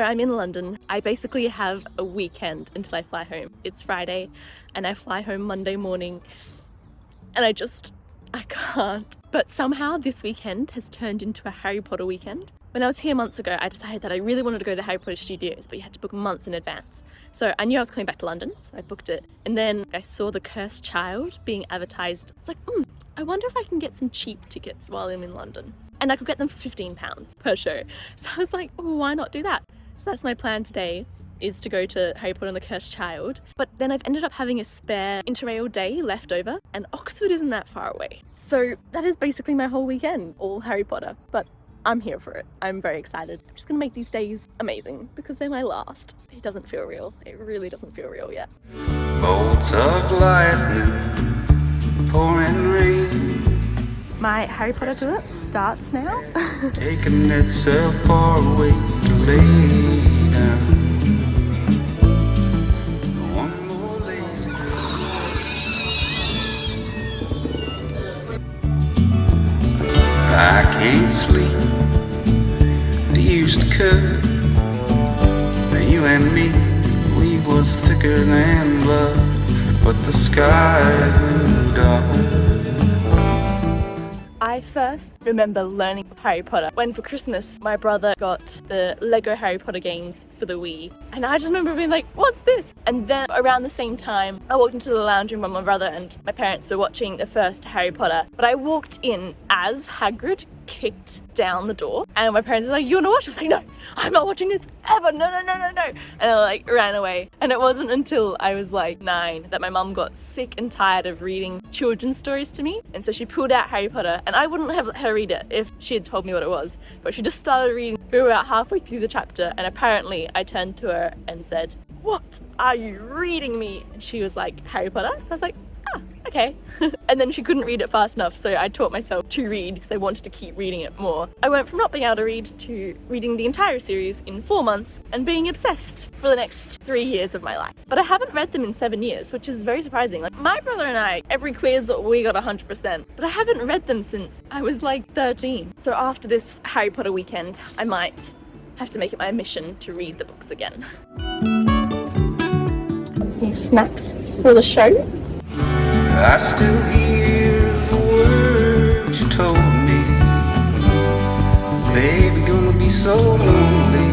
I'm in London. I basically have a weekend until I fly home. It's Friday and I fly home Monday morning and I can't. But somehow this weekend has turned into a Harry Potter weekend. When I was here months ago, I decided that I really wanted to go to Harry Potter Studios, but you had to book months in advance. So I knew I was coming back to London, so I booked it. And then I saw The Cursed Child being advertised. It's like, I wonder if I can get some cheap tickets while I'm in London. And I could get them for £15 per show. So I was like, why not do that? So that's my plan today, is to go to Harry Potter and the Cursed Child. But then I've ended up having a spare Interrail day left over, and Oxford isn't that far away. So that is basically my whole weekend, all Harry Potter. But I'm here for it. I'm very excited. I'm just gonna make these days amazing because they're my last. It doesn't feel real. It really doesn't feel real yet. Bolts of lightning, pouring rain. My Harry Potter tour starts now. Taking itself far away to lay down. One more lazy I can't sleep. They used to cut. Now you and me, we was thicker than blood, but the sky grew dark. I first remember learning Harry Potter when for Christmas my brother got the Lego Harry Potter games for the Wii, and I just remember being like, what's this? And then around the same time I walked into the lounge room when my brother and my parents were watching the first Harry Potter, but I walked in as Hagrid kicked down the door and my parents were like, you wanna watch? I was like, no, I'm not watching this ever, no. And I like ran away. And it wasn't until I was like 9 that my mum got sick and tired of reading children's stories to me, and so she pulled out Harry Potter, and I wouldn't have let her read it if she had told me what it was, but she just started reading. We were about halfway through the chapter and apparently I turned to her and said, what are you reading me? And she was like, Harry Potter? I was like, okay. And then she couldn't read it fast enough, so I taught myself to read because I wanted to keep reading it more. I went from not being able to read to reading the entire series in 4 months and being obsessed for the next 3 years of my life. But I haven't read them in 7 years, which is very surprising. Like my brother and I, every quiz we got 100%, but I haven't read them since I was like 13. So after this Harry Potter weekend, I might have to make it my mission to read the books again. Some snacks for the show. I still hear the words you told me. Baby, gonna be so lonely.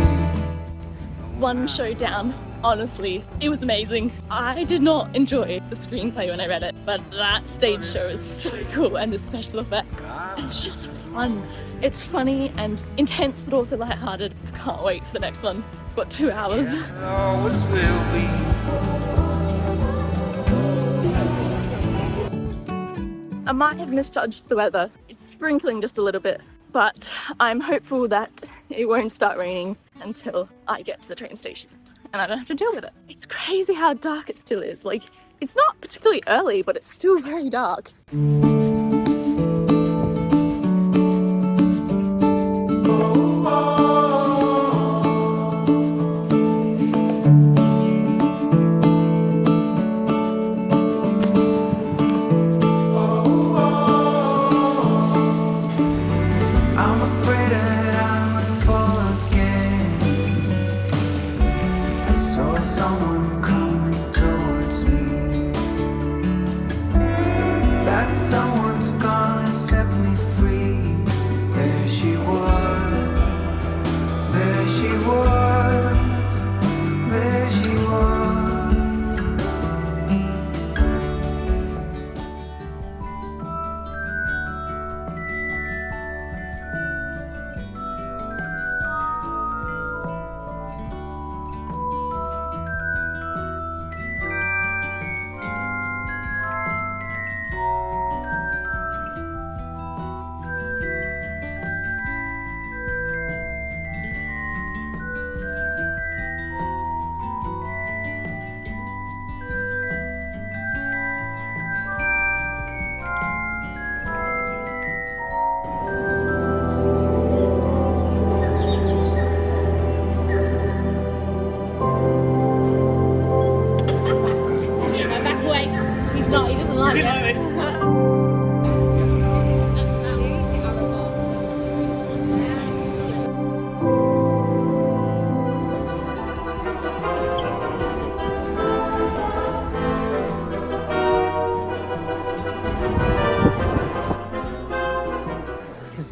One show down, honestly, it was amazing. I did not enjoy the screenplay when I read it, but that stage show is so cool, and the special effects. And it's just fun. It's funny and intense, but also lighthearted. I can't wait for the next one. I've got 2 hours. It always will be. I might have misjudged the weather. It's sprinkling just a little bit, but I'm hopeful that it won't start raining until I get to the train station and I don't have to deal with it. It's crazy how dark it still is. Like, it's not particularly early, but it's still very dark.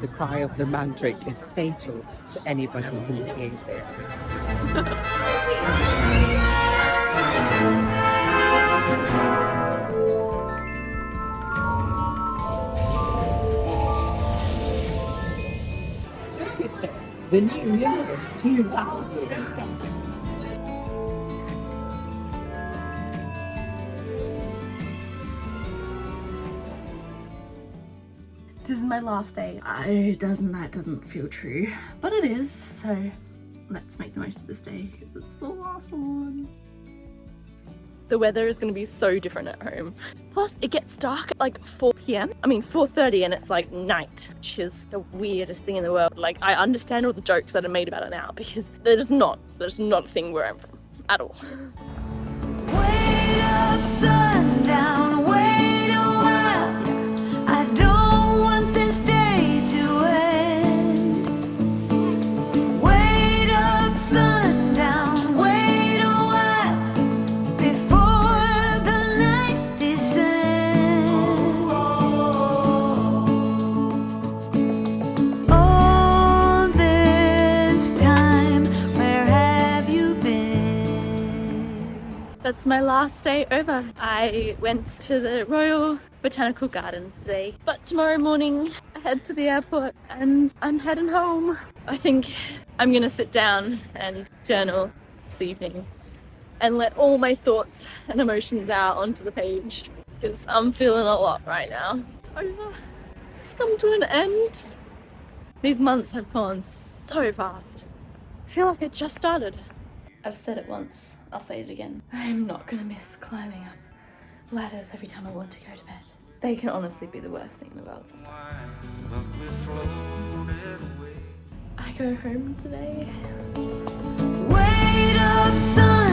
the cry of the mandrake is fatal to anybody who hears it. The new year is 2000. This is my last day. That doesn't feel true, but it is, so let's make the most of this day because it's the last one. The weather is going to be so different at home. Plus, it gets dark at like 4 p.m. I mean 4:30 and it's like night, which is the weirdest thing in the world. Like, I understand all the jokes that are made about it now because there's not a thing where I'm from at all. Wait up, sundown, wait a while. I don't want this day to end. Wait up, sundown, wait a while before the night descends. All this time, where have you been? That's my last day over. I went to the Royal Botanical Gardens today, but tomorrow morning I head to the airport and I'm heading home. I think I'm gonna sit down and journal this evening and let all my thoughts and emotions out onto the page because I'm feeling a lot right now. It's over. It's come to an end. These months have gone so fast. I feel like it just started. I've said it once, I'll say it again. I'm not gonna miss climbing up ladders every time I want to go to bed. They can honestly be the worst thing in the world sometimes. I go home today. Wait up, sun.